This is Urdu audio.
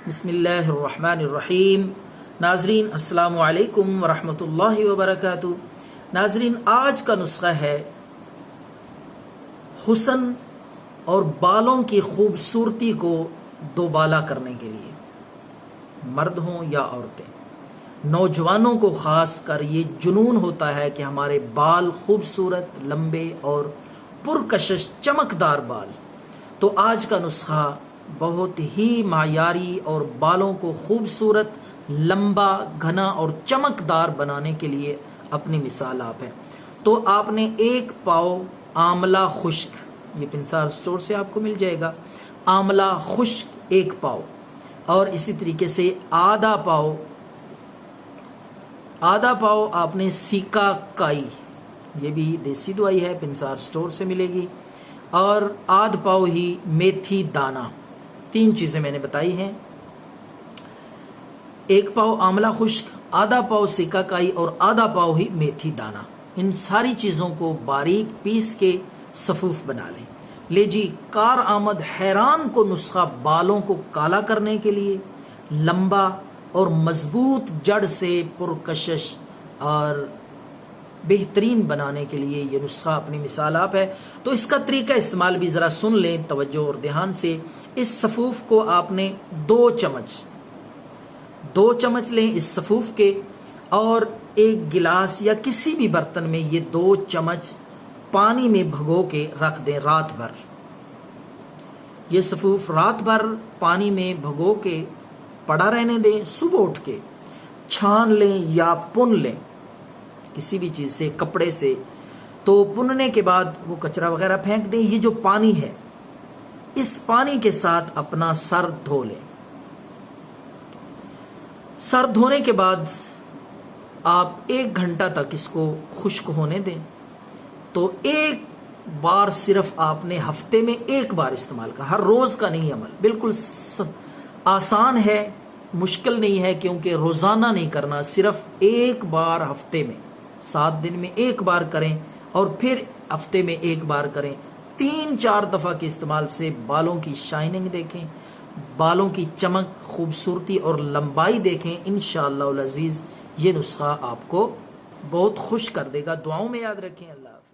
بسم اللہ الرحمن الرحیم۔ ناظرین السلام علیکم ورحمۃ اللہ وبرکاتہ۔ ناظرین، آج کا نسخہ ہے حسن اور بالوں کی خوبصورتی کو دوبالا کرنے کے لیے، مرد ہوں یا عورتیں، نوجوانوں کو خاص کر یہ جنون ہوتا ہے کہ ہمارے بال خوبصورت، لمبے اور پرکشش چمکدار بال۔ تو آج کا نسخہ بہت ہی معیاری اور بالوں کو خوبصورت، لمبا، گھنا اور چمکدار بنانے کے لیے اپنی مثال آپ ہے۔ تو آپ نے 1 پاؤ آملہ خشک، یہ پنسار سٹور سے آپ کو مل جائے گا، آملہ خشک 1 پاؤ، اور اسی طریقے سے آدھا پاؤ آپ نے سیکا کائی، یہ بھی دیسی دوائی ہے، پنسار سٹور سے ملے گی، اور آدھ پاؤ ہی میتھی دانہ۔ 3 چیزیں میں نے بتائی ہیں، 1 پاؤ آملہ خشک، آدھا پاؤ سیکا کائی اور آدھا پاؤ ہی میتھی دانہ۔ ان ساری چیزوں کو باریک پیس کے صفوف بنا لیں۔ لے جی، کار آمد حیران کو نسخہ بالوں کو کالا کرنے کے لیے، لمبا اور مضبوط جڑ سے پرکشش اور بہترین بنانے کے لیے یہ نسخہ اپنی مثال آپ ہے۔ تو اس کا طریقہ استعمال بھی ذرا سن لیں توجہ اور دھیان سے۔ اس صفوف کو آپ نے 2 چمچ لیں اس صفوف کے، اور 1 گلاس یا کسی بھی برتن میں یہ 2 چمچ پانی میں بھگو کے رکھ دیں رات بھر۔ یہ صفوف رات بھر پانی میں بھگو کے پڑا رہنے دیں، صبح اٹھ کے چھان لیں یا پن لیں کسی بھی چیز سے، کپڑے سے۔ تو پننے کے بعد وہ کچرا وغیرہ پھینک دیں۔ یہ جو پانی ہے، اس پانی کے ساتھ اپنا سر دھو لیں۔ سر دھونے کے بعد آپ 1 گھنٹہ تک اس کو خشک ہونے دیں۔ تو 1 بار صرف آپ نے ہفتے میں 1 بار استعمال کرنا، ہر روز کا نہیں عمل۔ بالکل آسان ہے، مشکل نہیں ہے، کیونکہ روزانہ نہیں کرنا، صرف 1 بار ہفتے میں، 7 دن میں 1 بار کریں، اور پھر ہفتے میں 1 بار کریں۔ 3-4 دفعہ کے استعمال سے بالوں کی شائننگ دیکھیں، بالوں کی چمک، خوبصورتی اور لمبائی دیکھیں۔ انشاءاللہ العزیز یہ نسخہ آپ کو بہت خوش کر دے گا۔ دعاؤں میں یاد رکھیں۔ اللہ حافظ۔